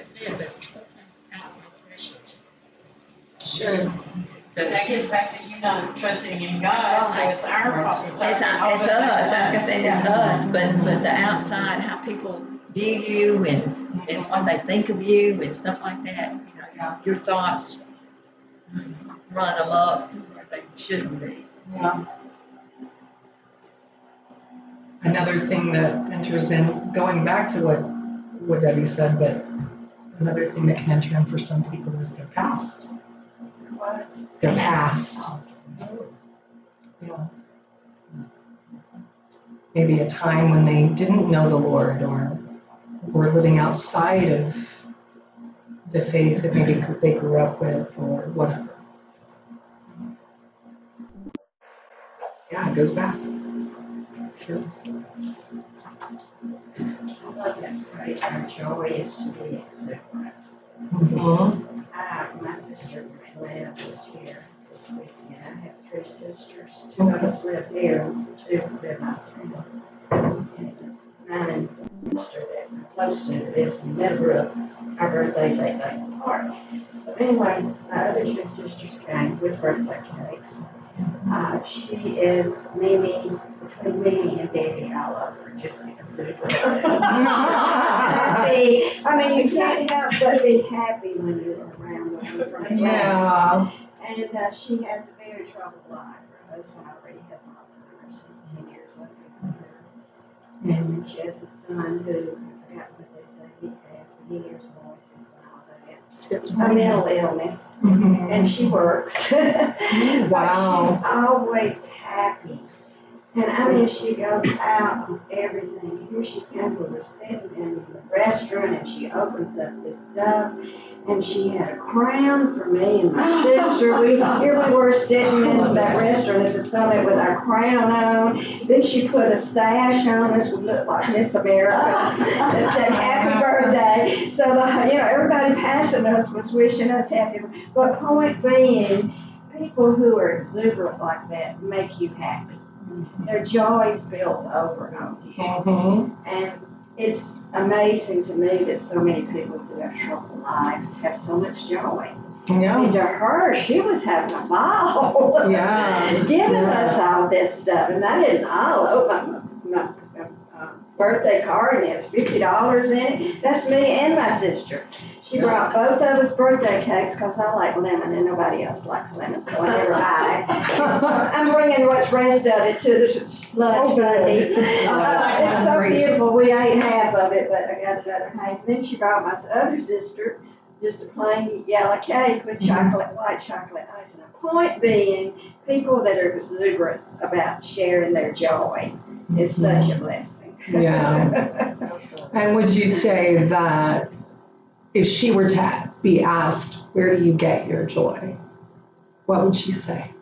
that's it, but sometimes outside pressures. Sure. That gets back to you not trusting in God, so it's our problem. It's us, like I said, it's us, but the outside, how people view you and what they think of you and stuff like that, your thoughts run them up where they shouldn't be. Yeah. Another thing that enters in, going back to what Debbie said, but another thing that can enter in for some people is their past. What? Their past. Yeah. Maybe a time when they didn't know the Lord or were living outside of the faith that maybe they grew up with or whatever. Yeah, it goes back. Sure. I love that phrase, our joy is to be exuberant. Mm-hmm. My sister Liv was here this weekend. I have 3 sisters. 2 of us live here, and 2 live out of town. And it was my sister that I'm close to lives in Meadowbrook. Our birthdays 8 days apart. So anyway, my other 2 sisters came with birthday cakes. She is Mimi, between Mimi and Debbie, I love her, just exuberant. Happy. I mean, you can't help but be happy when you're around them. Yeah. And she has a very troubled life. Her husband already has Alzheimer's. He's 10 years older than her. And she has a son who, I forgot what they say he has, but he hears voices and all that. A mental illness. Mm-hmm. And she works. Wow. But she's always happy. And I mean, she goes out on everything. Here she comes, we were sitting in the restaurant and she opens up this stuff. And she had a crown for me and my sister. Here we were sitting in that restaurant at the Summit with our crown on. Then she put a sash on us. We looked like Miss America. That said happy birthday. So everybody passing us was wishing us happy. But point being, people who are exuberant like that make you happy. Their joy spills over on you. Mm-hmm. And it's amazing to me that so many people who have troubled lives have so much joy. Yeah. I mean, to her, she was having a ball. Yeah. Giving us all this stuff. And I didn't open my birthday card and there's $50 in it. That's me and my sister. She brought both of us birthday cakes because I like lemon and nobody else likes lemon, so I never buy it. I'm bringing what's rest of it to the lunch Sunday. It's so beautiful. We ate half of it, but I got another half. Then she brought my other sister just a plain yellow cake with white chocolate icing. The point being, people that are exuberant about sharing their joy is such a blessing. Yeah. And would you say that if she were to be asked, where do you get your joy? What would she say?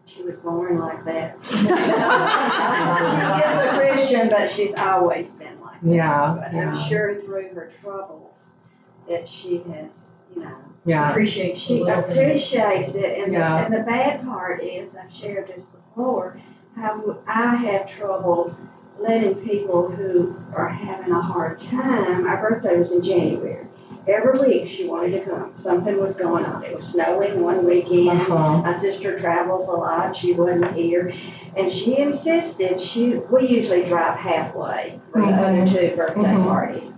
She was born like that. She is a Christian, but she's always been like that. Yeah. But I'm sure through her troubles that she has, Yeah. She appreciates it. And, and the bad part is, I've shared this before, how I have trouble letting people who are having a hard time. Our birthday was in January. Every week she wanted to come. Something was going on. It was snowing one weekend. Uh-huh. My sister travels a lot. She wasn't here. And she insisted, we usually drive halfway for the other 2 birthday parties.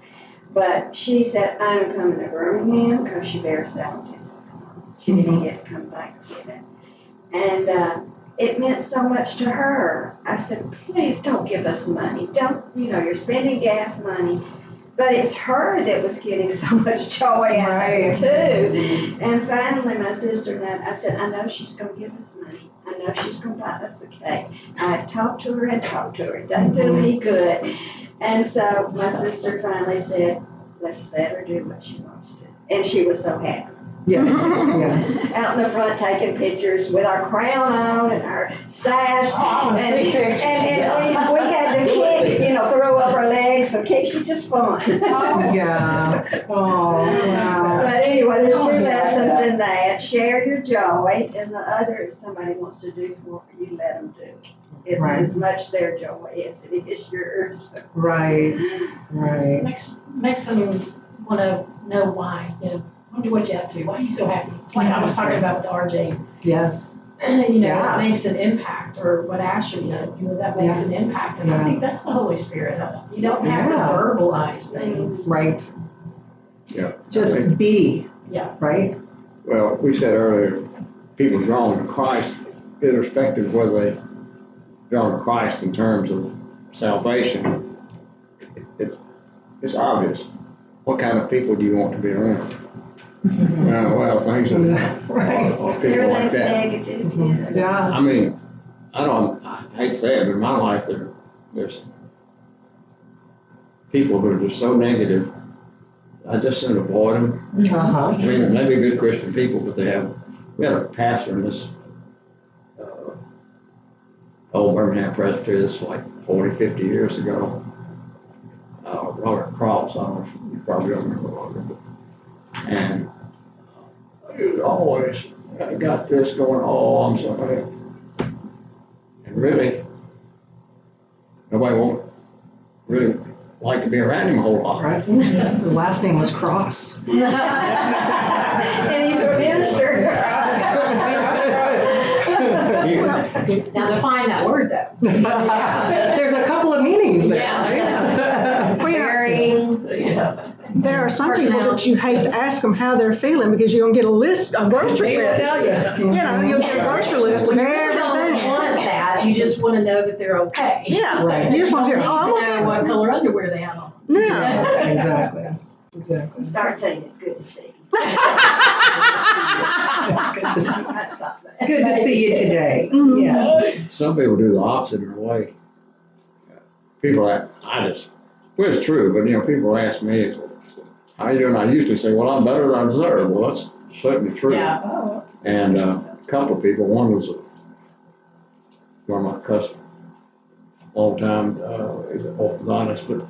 But she said, I'm coming to Birmingham because she bears Valentine's. She didn't get to come Thanksgiving. And it meant so much to her. I said, please don't give us money. Don't, you're spending gas money. But it's her that was getting so much joy out of it too. And finally my sister and I said, I know she's going to give us money. I know she's going to buy us a cake. I've talked to her and talked to her. It doesn't do any good. And so my sister finally said, let's let her do what she wants to. And she was so happy. Yes, yes. Out in the front taking pictures with our crown on and our sash. And we had the kids, throw up our legs and kick. She's just fun. Yeah. Oh, wow. But anyway, there's 2 lessons in that. Share your joy, and the other, if somebody wants to do for you, let them do. It's as much their joy as it is yours. Right, right. Make some wanna know why, wonder what you up to, why are you so happy? It's like I was talking about with RJ, Yes. it makes an impact, or what Asher did, that makes an impact, and I think that's the Holy Spirit. You don't have to verbalize things. Right. Yeah. Just be. Yeah. Right? Well, we said earlier, people drawn to Christ, irrespective of whether they drawn to Christ in terms of salvation, it's obvious. What kind of people do you want to be around? Well, things are, Right. or people like Everything's that. negative, yeah. Yeah. I mean, I hate to say it, but in my life, there's people who are just so negative, I just soon avoid them. Uh-huh. I mean, they may be good Christian people, but we had a pastor in this old Birmingham Presbytery, this like 40, 50 years ago. Robert Cross, I don't know if you probably don't remember Robert, and he was always, I got this going, I'm sorry. And really, nobody won't really like to be around him a whole lot. Right. His last name was Cross. And he's a minister. Now define that word though. There's a couple of meanings there. Yeah. Well, there are some people that you hate to ask them how they're feeling because you're gonna get a grocery list. You'll get a grocery list of Well, you really don't everything. want that, you just wanna know that they're okay. Yeah, Right. you just want to hear, You oh, don't need to know I'm what okay. color underwear they have on. No. Exactly. Exactly. Start saying it's good to see. It's good to see. Good to see you today. Mhm. Yes. Some people do the opposite in a way. People well, it's true, but people ask me, how you doing? I usually say, well, I'm better than I deserve. Well, that's certainly true. Yeah. And a couple of people, one was one of my customers, long time, he's an orthodontist, but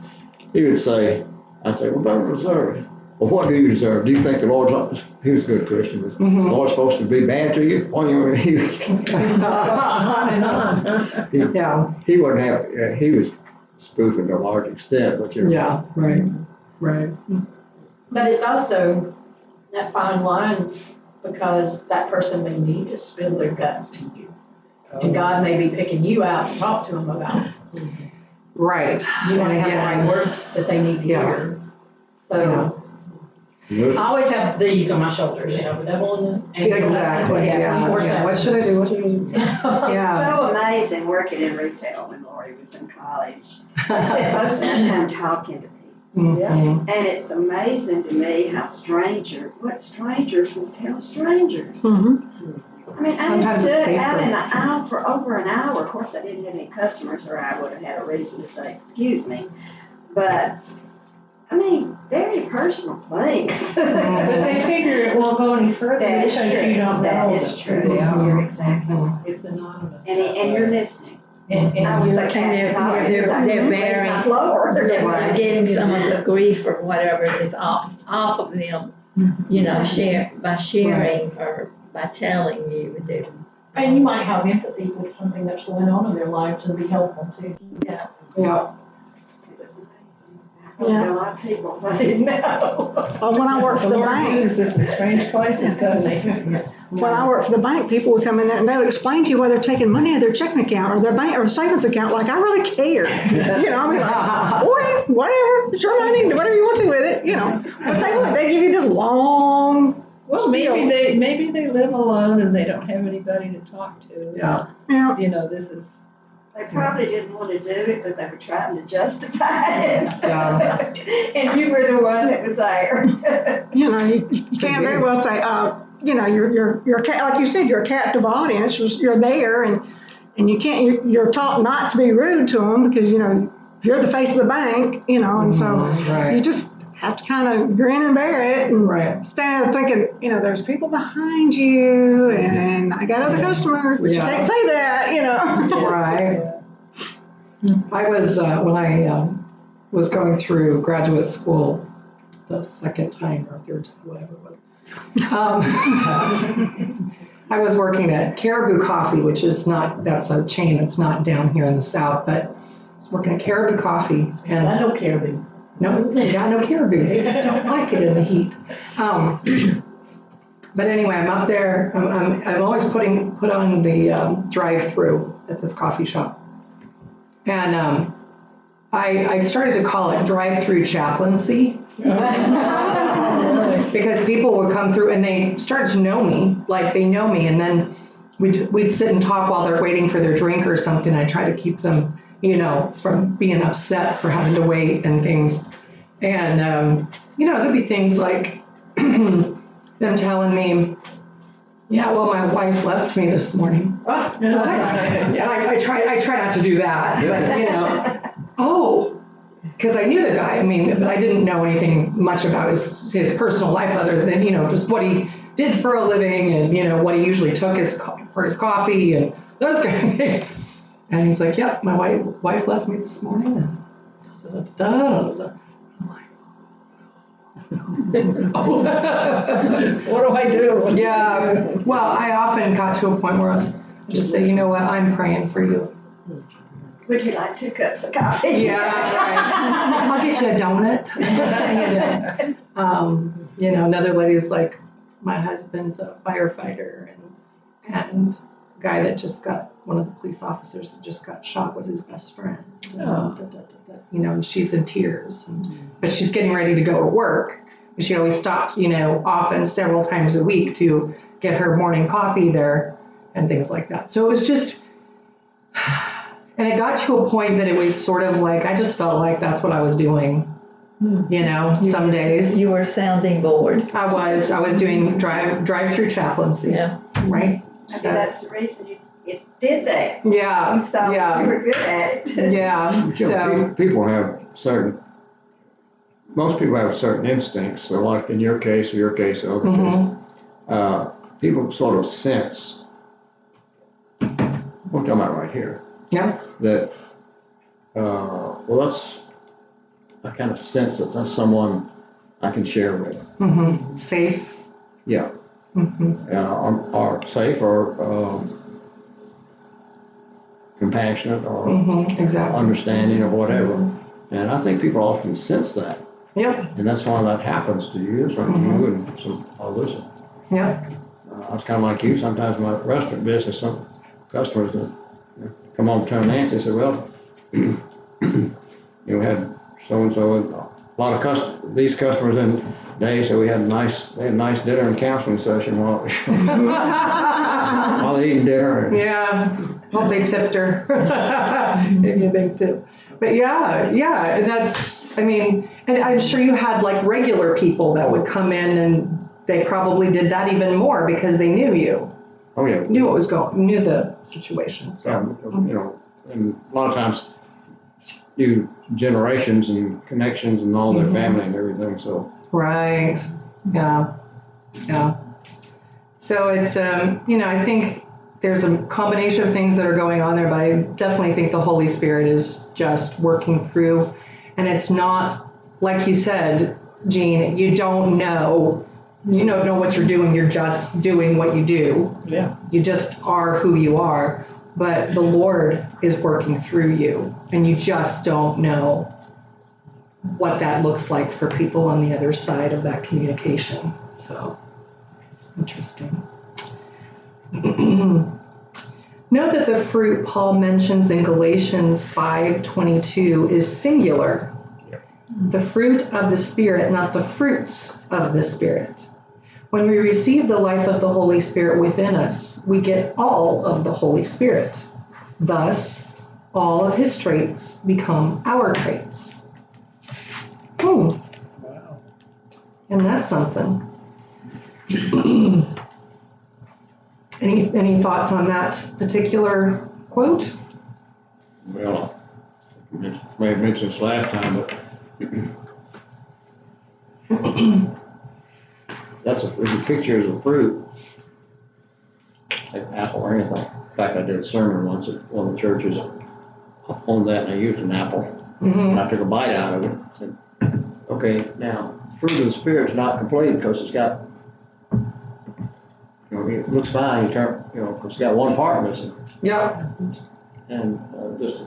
he would say, I'd say, well, better than I deserve. Well, what do you deserve? Do you think the Lord's, he was a good Christian, was the Mhm. Lord's supposed to be bad to you? Well, On and on. Yeah. he wouldn't have, he was spoofing to a large extent, but Yeah. Right. Right. But it's also that fine line, because that person may need to spill their guts to you. And God may be picking you out to talk to them about. Right. You might And have the again, right words that they need to Yeah. hear. So I always have these on my shoulders, the devil and the. Exactly. Yeah. Yeah. What should I do? What should I do? Yeah. So amazing working in retail when Lori was in college. I spent most of my time talking to people. Mhm. And it's amazing to me how what strangers will tell strangers. Mhm. I mean, I Sometimes it's stood out safer. in the aisle for over an hour. Of course, I didn't have any customers or I would have had a reason to say, excuse me. But, I mean, very personal things. But they figure it won't go any further That is because true. you don't know. That is them. true. You're exactly right. It's anonymous. And you're listening. And I was you're- like, they're very- They're getting some of the grief or whatever is off of them, by sharing or by telling you. And you might have empathy with something that's going on in their lives and be helpful too. Yeah. Yeah. I know a lot of people I didn't know. Well, when I worked for the bank, uses this in strange places, doesn't he? when I worked for the bank, people would come in there and they would explain to you why they're taking money out of their checking account or their bank or savings account. Like, I really care. I mean, like, boy, whatever, it's your money, do whatever you want to with it, But they give you this long. Well, maybe they live alone and they don't have anybody to talk to. Yeah. Yeah. This is. They probably didn't want to do it, but they were trying to justify it. Yeah. And you were the one that was there. You can't very well say, you're like you said, you're a captive audience. You're there, and you can't. You're taught not to be rude to them because you're the face of the bank. And so Right. you just have to kind of grin and bear it, and Right. stand there thinking, there's people behind you, and I got other customers, but you Yeah. can't say that, Right. I was, when I was going through graduate school the second time or third time, whatever it was, I was working at Caribou Coffee, which is that's a chain that's not down here in the South, but I was working at Caribou Coffee. And I don't care, but No, they got no caribou. They just don't like it in the heat. But anyway, I'm up there. I'm always put on the drive-through at this coffee shop. And I started to call it drive-through chaplaincy. Because people would come through and they started to know me, like they know me, and then we'd sit and talk while they're waiting for their drink or something. I try to keep them, from being upset for having to wait and things. And, there'd be things like them telling me, yeah, well, my wife left me this morning. And I try not to do that, but, because I knew the guy, but I didn't know anything much about his personal life other than, just what he did for a living and, what he usually took for his coffee and those kind of things. And he's like, yep, my wife left me this morning. And I'm like, What do I do? yeah. Well, I often got to a point where I just say, you know what, I'm praying for you. Would you like 2 cups of coffee? Yeah, right. I'll get you a donut. Another lady's like, my husband's a firefighter and a guy that just got, one of the police officers that just got shot was his best friend. And she's in tears, but she's getting ready to go to work. And she always stopped, often several times a week to get her morning coffee there and things like that. So it was just, and it got to a point that it was sort of like, I just felt like that's what I was doing, some days. You were sounding board. I was doing drive-through chaplaincy. Yeah. Right? Maybe that's the reason you did that. Yeah. You saw that you were good at it. Yeah. So. People have most people have certain instincts. So like in your case or other case, people sort of sense, what I'm talking about right here. Yeah. That, that's, I kind of sense that that's someone I can share with. Safe. Yeah. Or safe or compassionate or Exactly. understanding or whatever. And I think people often sense that. Yep. And that's why that happens to you, certainly you and some others. Yep. I was kind of like you, sometimes in my restaurant business, some customers that come on to tell Nancy, said, well, we had so-and-so, and a lot of these customers in days, so we had a nice dinner and counseling session while they eating dinner. Yeah. Well, they tipped her. Gave me a big tip. But yeah, and that's, and I'm sure you had like regular people that would come in and they probably did that even more because they knew you. Oh, yeah. Knew knew the situation. So. Yeah, and a lot of times you generations and connections and all their family and everything, so. Right, yeah. So it's, I think there's a combination of things that are going on there, but I definitely think the Holy Spirit is just working through. And it's not, like you said, Jean, you don't know what you're doing, you're just doing what you do. Yeah. You just are who you are, but the Lord is working through you, and you just don't know what that looks like for people on the other side of that communication. So it's interesting. Note that the fruit Paul mentions in Galatians 5:22 is singular. The fruit of the Spirit, not the fruits of the Spirit. When we receive the life of the Holy Spirit within us, we get all of the Holy Spirit. Thus, all of his traits become our traits. Wow. And that's something. Any thoughts on that particular quote? Well, I may have mentioned this last time, but there's a picture of the fruit, like an apple or anything. In fact, I did a sermon once at one of the churches on that, and I used an apple. And I took a bite out of it and said, okay, now, fruit of the Spirit is not complete because it's got, it looks fine, because it's got one part missing. Yep. And just,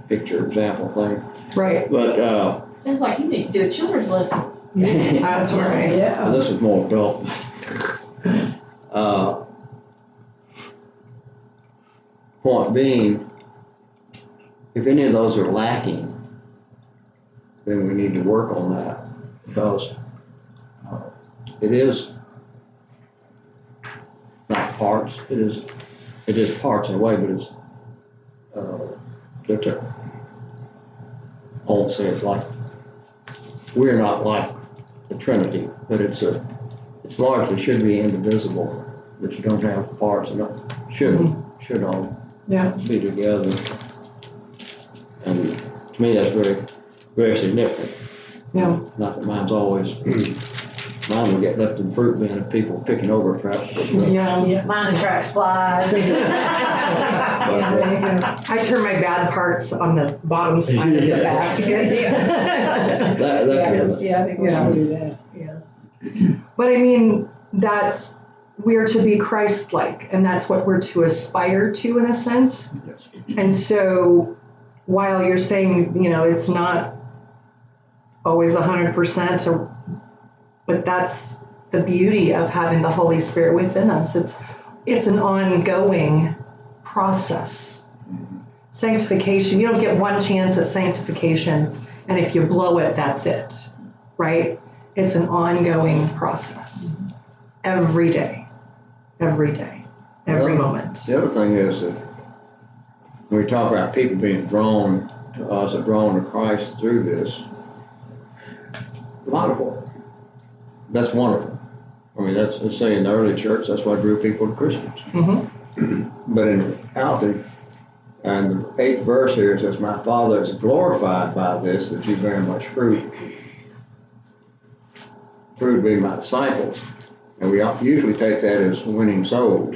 picture example thing. Right, But, Sounds like you need to do a children's lesson. that's right. Well, this is more adult. Point being, if any of those are lacking, then we need to work on that, because it is not parts, it is parts in a way, but it's, I won't say it's like, we're not like the Trinity, but it's largely should be indivisible, but you don't have parts, and should all Yeah. be together. And to me, that's very, very significant. Yeah. Not that mine will get left in fruit bin if people picking over perhaps. Yeah. Mine attracts flies. Yeah, there you go. I turn my bad parts on the bottom side of the Yeah. basket. That Yeah, I think we all do that. Yes. But I mean, we're to be Christ-like, and that's what we're to aspire to in a sense. And so while you're saying, it's not always 100%, but that's the beauty of having the Holy Spirit within us. It's an ongoing process. Sanctification, you don't get one chance at sanctification, and if you blow it, that's it, right? It's an ongoing process. Every day, every moment. The other thing is that when we talk about people being drawn to us or drawn to Christ through this, a lot of them, that's wonderful. I mean, let's say in the early church, that's what drew people to Christians. Mm-hmm. But in reality, and the 8th verse here says, my Father is glorified by this, that you bear much fruit. Fruit being my disciples. And we usually take that as winning souls.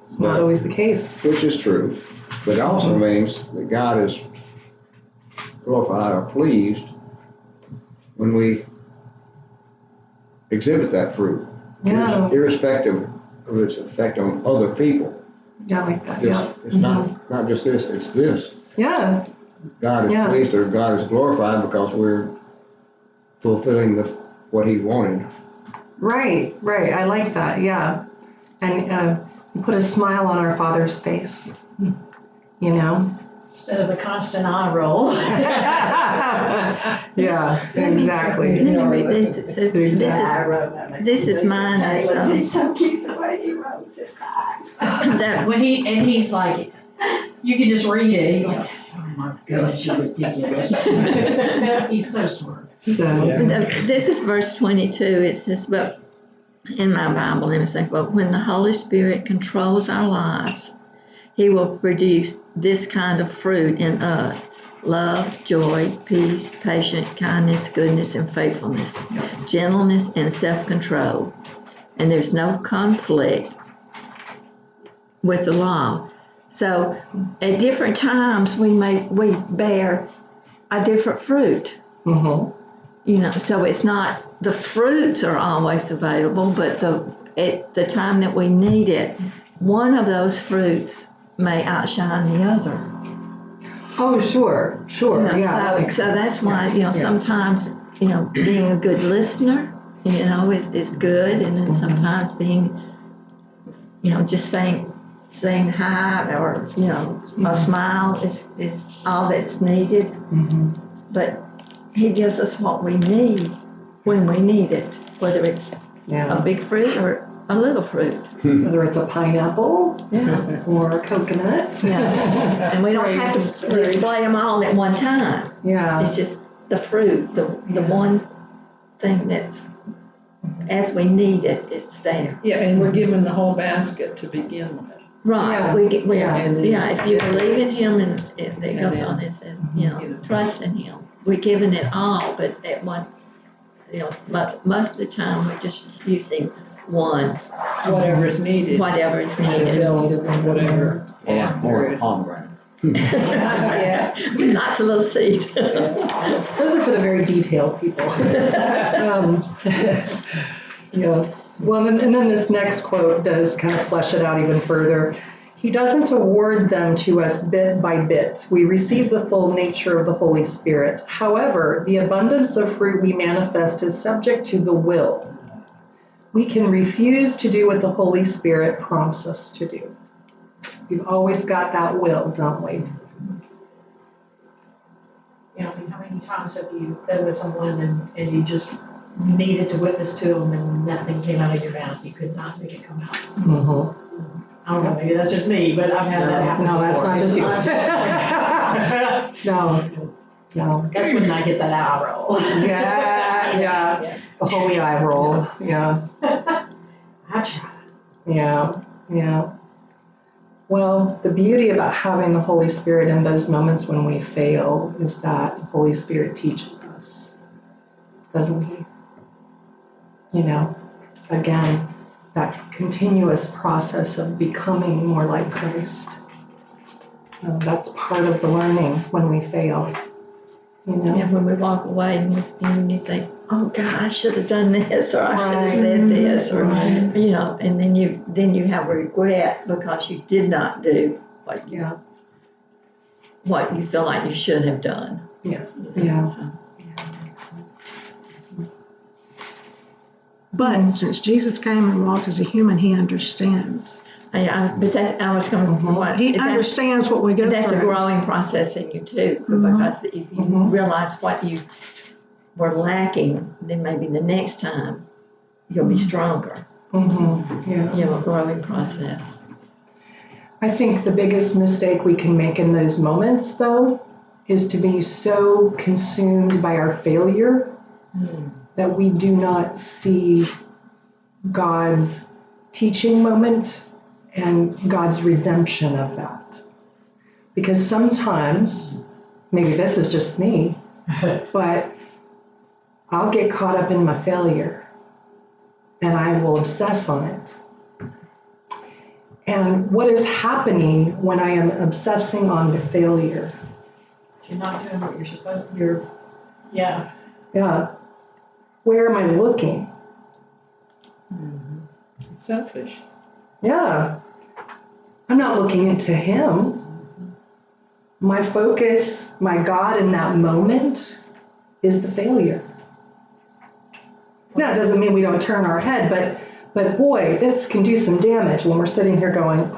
It's not always the case. Which is true, but it also means that God is glorified or pleased when we exhibit that fruit. Yeah. Irrespective of its effect on other people. Yeah, I like that. Yeah. It's not just this, it's this. Yeah. God is Yeah. pleased or God is glorified because we're fulfilling what He wanted. Right. I like that. Yeah. And you put a smile on our Father's face, Instead of a constant eye roll. Yeah, exactly. Let me read this. It says, this is mine. It's so cute the way he rolls his eyes. That When he's like, you can just read it, he's like, oh my gosh, you're ridiculous. He's so smart. So, This is verse 22. It says, but in my Bible, and it says, but when the Holy Spirit controls our lives, He will produce this kind of fruit in us: love, joy, peace, patience, kindness, goodness, and faithfulness, gentleness, and self-control. And there's no conflict with the law. So at different times, we bear a different fruit. mm-hmm. So it's not the fruits are always available, but at the time that we need it, one of those fruits may outshine the other. Oh, sure. Yeah. So that's why, sometimes, being a good listener, is good. And then sometimes being, just saying hi or, a smile is all that's needed. Mm-hmm. But He gives us what we need when we need it, whether it's a big fruit or a little fruit. Whether it's a pineapple Yeah. or a coconut. Yeah. And we don't have to display them all at one time. Yeah. It's just the fruit, the one thing that's, as we need it, it's there. Yeah, and we're given the whole basket to begin with. Right. Yeah. If you believe in Him, and it goes on, it says, trust in Him. We're giving it all, but at one, most of the time we're just using one, Whatever is needed. whatever is To needed. fill whatever. Or pomegranate. Yeah. Lots of little seeds. Those are for the very detailed people. Yes. Well, and then this next quote does kind of flesh it out even further. He doesn't award them to us bit by bit. We receive the full nature of the Holy Spirit. However, the abundance of fruit we manifest is subject to the will. We can refuse to do what the Holy Spirit prompts us to do. We've always got that will, don't we? You know, I mean, how many times have you been with someone and you just needed to witness to them and nothing came out of your mouth? You could not make it come out. Mm-hmm. I don't know, maybe that's just me, but I've had that happen. No, that's before. not just you. No. That's when I get that eye roll. Yeah. The holy eye roll. Yeah. I try. Yeah. Well, the beauty about having the Holy Spirit in those moments when we fail is that the Holy Spirit teaches us, doesn't he? You know, again, that continuous process of becoming more like Christ. That's part of the learning when we fail. You know? And when we walk away and you think, oh God, I should have done this, or I should have said this, or, you know, and then you have regret because you did not do what you feel like you should have done. Yeah. So. But since Jesus came and walked as a human, he understands. But that I was coming from what He understands what we go that's a through. growing process in you too, Mhm. because if you realize what you were lacking, then maybe the next time you'll be stronger. Mm-hmm. Yeah. You know, a growing process. I think the biggest mistake we can make in those moments, though, is to be so consumed by our failure that we do not see God's teaching moment and God's redemption of that. Because sometimes, maybe this is just me, but I'll get caught up in my failure and I will obsess on it. And what is happening when I am obsessing on the failure? You're not doing what you're supposed to. Yeah. Yeah. Where am I looking? It's selfish. Yeah. I'm not looking into him. My focus, my God in that moment is the failure. Now, it doesn't mean we don't turn our head, but boy, this can do some damage when we're sitting here going,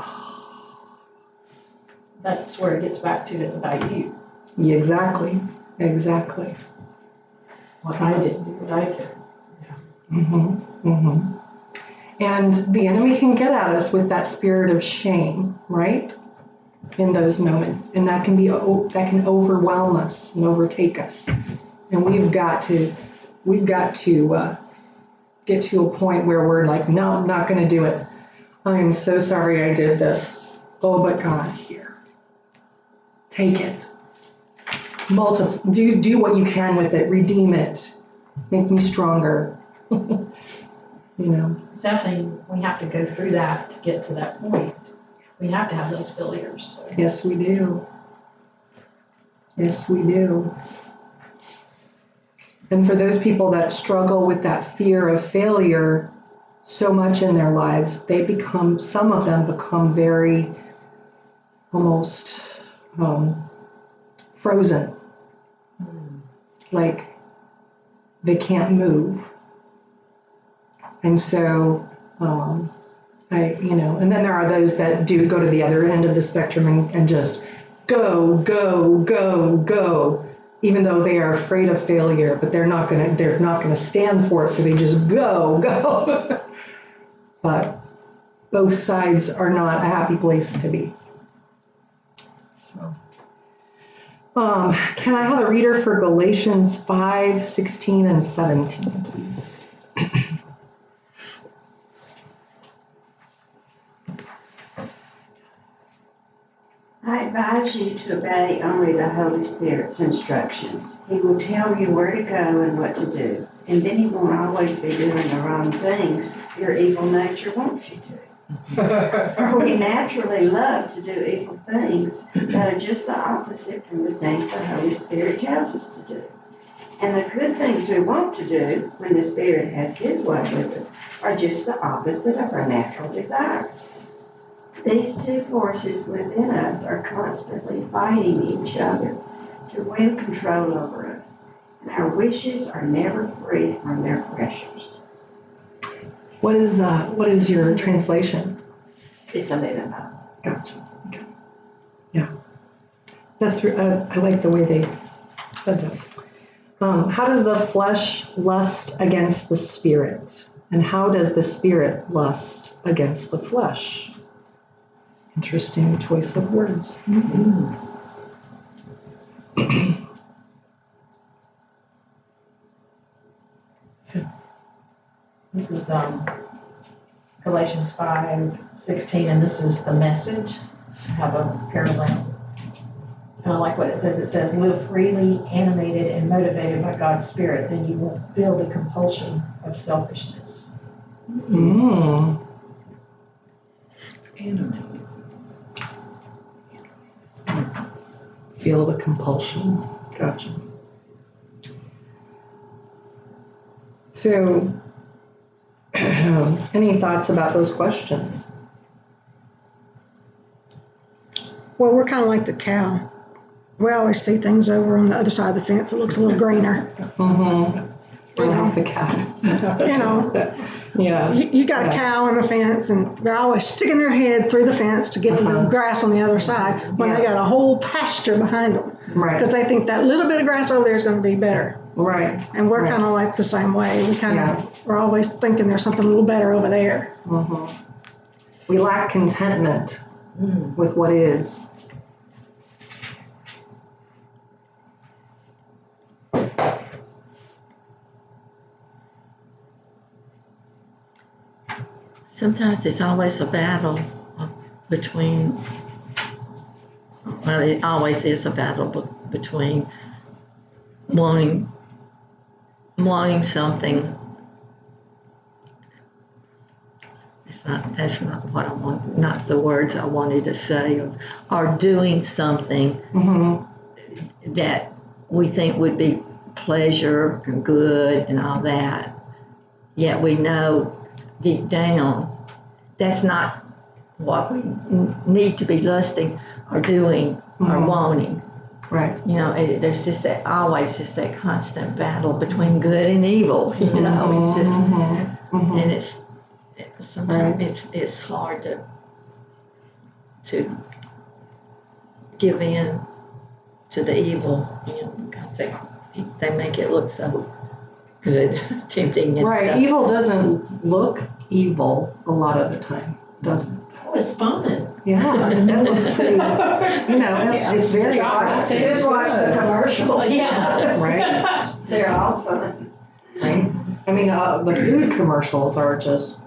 That's where it gets back to, it's about you. yeah, exactly. What I didn't do, what I could. And the enemy can get at us with that spirit of shame, right? In those moments, and that can overwhelm us and overtake us. And we've got to get to a point where we're like, no, I'm not going to do it. I am so sorry I did this. Oh, but God, here, take it. Do what you can with it. Redeem it. Make me stronger. You know. Sadly, we have to go through that to get to that point. We have to have those failures. So. Yes, we do. Yes, we do. And for those people that struggle with that fear of failure so much in their lives, some of them become very almost frozen. Like they can't move. And so, and then there are those that do go to the other end of the spectrum and just go, even though they are afraid of failure, but they're not gonna stand for it, so they just go. But both sides are not a happy place to be. So, can I have a reader for Galatians 5:16 and 17, please? I advise you to obey only the Holy Spirit's instructions. He will tell you where to go and what to do, and then he won't always be doing the wrong things your evil nature wants you to. For we naturally love to do evil things that are just the opposite from the things the Holy Spirit tells us to do. And the good things we want to do when the Spirit has his way with us are just the opposite of our natural desires. These two forces within us are constantly fighting each other to win control over us, and our wishes are never free from their pressures. What is your translation? It's a living Bible. Gotcha. Okay. Yeah. That's, I like the way they said that. How does the flesh lust against the spirit? And how does the spirit lust against the flesh? Interesting choice of words. This is Galatians 5:16, and this is the Message. I have a parallel. And I like what it says. It says, live freely, animated, and motivated by God's Spirit, then you will feel the compulsion of selfishness. Mm. Feel the compulsion. Gotcha. So, any thoughts about those questions? Well, we're kind of like the cow. We always see things over on the other side of the fence that looks a little greener. Mm-hmm. I like the cat. You know, Yeah. you got a cow on the fence and they're always sticking their head through the fence to get to the grass on the other side when they got a whole pasture behind them. Right. Because they think that little bit of grass over there is going to be better. Right. And we're Right. kind of like the same way. We kind of, we're always thinking there's something a little better over there. Mm-hmm. We lack contentment with what is. Sometimes it's always a battle between, well, it always is a battle between wanting something. That's not what I want, not the words I wanted to say, or doing something that we think would be pleasure and good and all that. Yet we know deep down that's not what we need to be lusting or doing or wanting. Right. You know, there's just always that constant battle between good and evil. You know, it's just, and sometimes it's hard to give in to the evil, you know, because they make it look so good, tempting and Right. stuff. Evil doesn't look evil a lot of the time, does it? Oh, it's fun. Yeah. It looks pretty, it's very attractive. Just watch the commercials. Yeah. Right. They're awesome. Right. I mean, the food commercials are just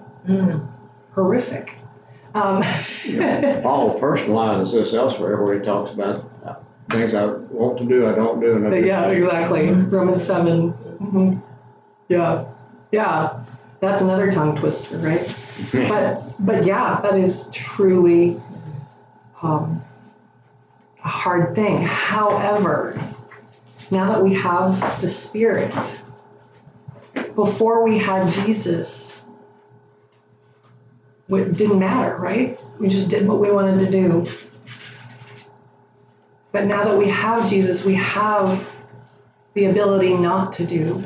horrific. Paul personalizes elsewhere where he talks about things I want to do, I don't do. And Yeah, exactly. Romans 7. Mm-hmm. Yeah. Yeah. That's another tongue twister, right? But yeah, that is truly a hard thing. However, now that we have the Spirit, before we had Jesus, it didn't matter, right? We just did what we wanted to do. But now that we have Jesus, we have the ability not to do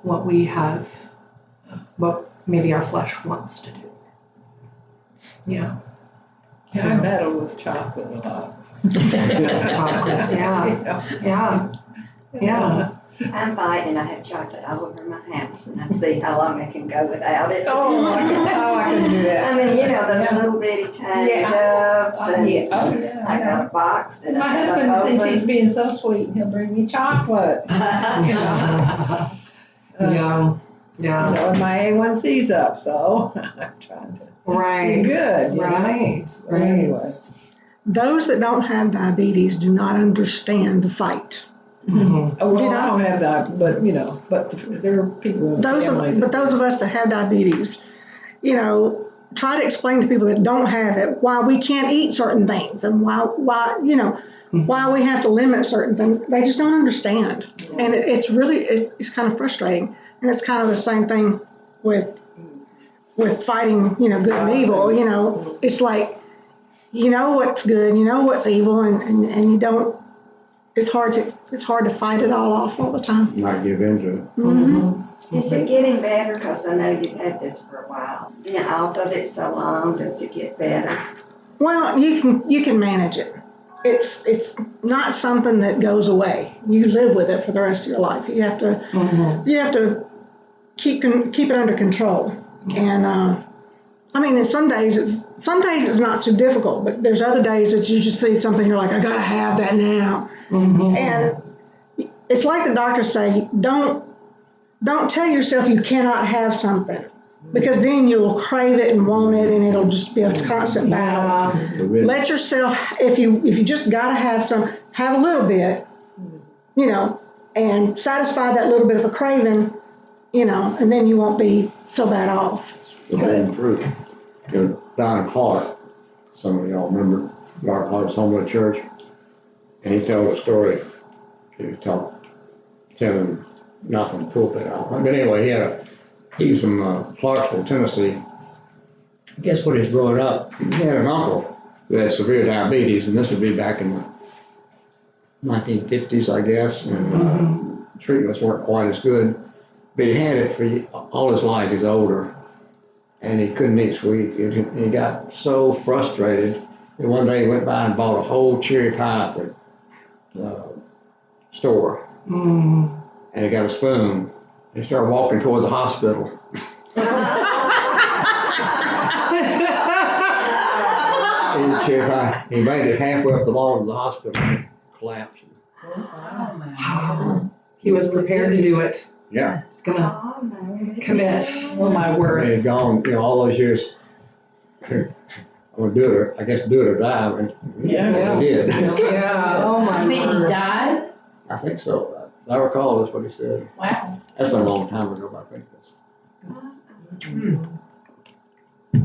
what we have, what maybe our flesh wants to do. Yeah. I battle with chocolate a lot. Chocolate, yeah. I'm fighting, I have chocolate all over my house, and I see how long I can go without it. I couldn't do that. I mean, those little bitty tiny tubs, and I got a box that My I have husband thinks he's open. being so sweet, he'll bring me chocolate. Yeah. And my A1C's up, so I'm trying to Right. be good. Right. But anyway. Those that don't have diabetes do not understand the fight. Mhm. Oh, well, I don't have that, but there are people in the family. But those of us that have diabetes, try to explain to people that don't have it why we can't eat certain things and why why we have to limit certain things. They just don't understand, and it's kind of frustrating. And it's kind of the same thing with fighting, good and evil, it's like, you know what's good, you know what's evil, and you don't, it's hard to fight it all off all the time. Not give in to it. Mm-hmm. Is it getting better? Because I know you've had this for a while. Been off of it so long, does it get better? Well, you can manage it. It's not something that goes away. You live with it for the rest of your life. You have to keep it under control. And I mean, some days it's not so difficult, but there's other days that you just see something, you're like, I gotta have that now. And it's like the doctors say, don't tell yourself you cannot have something, because then you'll crave it and want it, and it'll just be a constant battle. Let yourself, if you just gotta have have a little bit, and satisfy that little bit of a craving, and then you won't be so bad off. The main fruit. Don Clark, some of y'all remember, Don Clark's home at church, and he told a story. He was telling not from the pulpit. But anyway, he was from Clarksville, Tennessee. Guess when he was growing up, he had an uncle who had severe diabetes, and this would be back in the 1950s, I guess, and treatments weren't quite as good. But he had it for all his life. He's older, and he couldn't eat sweets. He got so frustrated that one day he went by and bought a whole cherry pie at the store. And he got a spoon. He started walking toward the hospital. He made it halfway up the lawn to the hospital and collapsed. Wow. He was prepared to do it. Yeah. He's gonna commit. Oh my And word. he'd gone, all those years. I'm gonna do it, I guess do it or die, and Yeah. he did. Yeah. Oh my I mean, he word. died? I think so. As I recall, that's what he said. Wow. That's been a long time ago, but I think that's.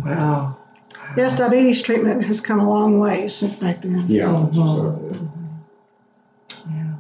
Wow. Yes, diabetes treatment has come a long way since back then. Yeah. Yeah.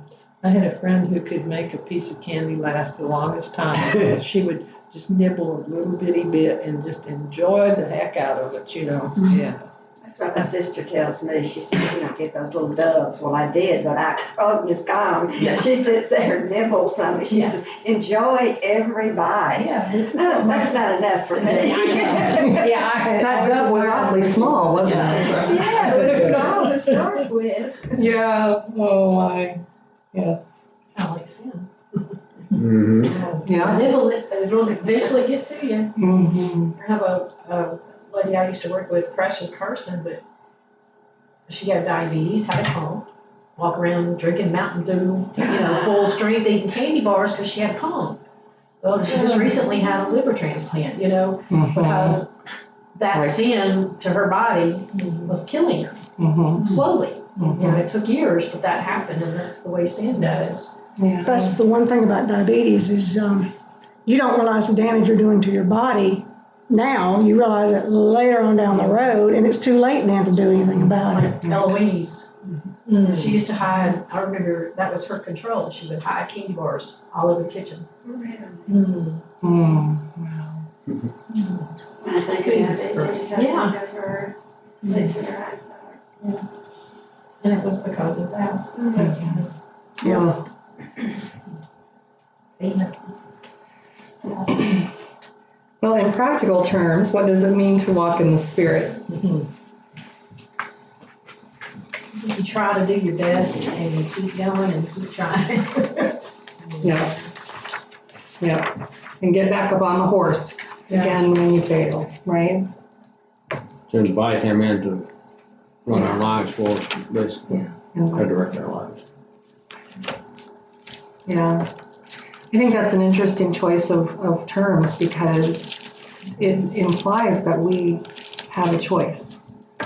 I had a friend who could make a piece of candy last the longest time. She would just nibble a little bitty bit and just enjoy the heck out of it, Yeah. That's what my sister tells me. She said, get those little doves. Well, I did, but it's gone. Yeah. She sits there and nibbles some. She says, enjoy every bite. Yeah. No, that's not enough for me. Yeah. That dove was awfully small, wasn't it? Yeah, it was small to start with. Yeah. Oh my. Yes. Kind of like sin. Yeah. Nibble it, it'll eventually get to you. I have a lady I used to work with, Precious Carson, but she had diabetes, had a pump, walk around drinking Mountain Dew, full strength, eating candy bars because she had a pump. Well, she just recently had a liver transplant, because that Right. sin to her body was killing her slowly. It took years, but that happened, and that's the way sin does. Yeah. That's the one thing about diabetes is you don't realize the damage you're doing to your body now. You realize it later on down the road, and it's too late then to do anything about it. Like Eloise, she used to hide, I remember that was her control. She would hide candy bars all over the kitchen. Wow. I think about it, they just have Yeah. to go to her, place in her eyesight. And it was because of that. Yeah. Well, in practical terms, what does it mean to walk in the Spirit? You try to do your best and you keep going and keep trying. Yeah. Yeah. And get back up on the horse again when you fail, right? To invite him in to run our lives for us, basically, or direct our lives. Yeah. I think that's an interesting choice of terms because it implies that we have a choice,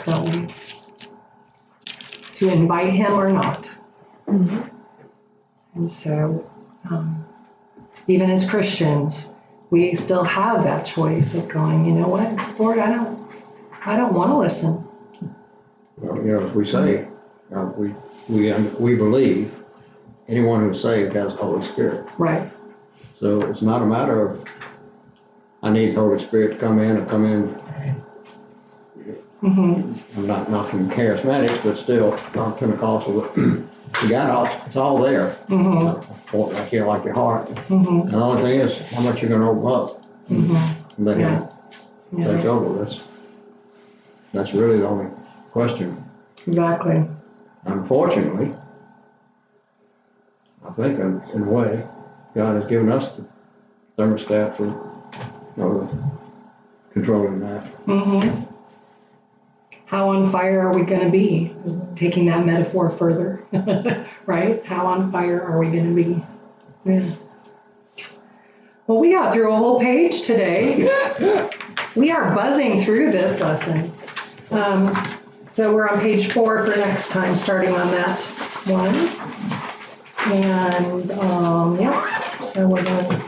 don't we? To invite him or not. And so, even as Christians, we still have that choice of going, you know what, Lord, I don't want to listen. Well, as we say, we believe anyone who's saved has the Holy Spirit. Right. So it's not a matter of, I need Holy Spirit to come in and come in. I'm not knocking charismatics, but still, not Pentecostal, but you got all, it's all there. Point right here like your heart. And the only thing is, how much you're gonna open up and let him take over. That's really the only question. Exactly. Unfortunately, I think in a way, God has given us the thermostat for, controlling that. How on fire are we gonna be? Taking that metaphor further, right? How on fire are we gonna be? Yeah. Well, we got through a whole page today. We are buzzing through this lesson. So we're on page 4 for next time, starting on that one. And, yeah, so we're done.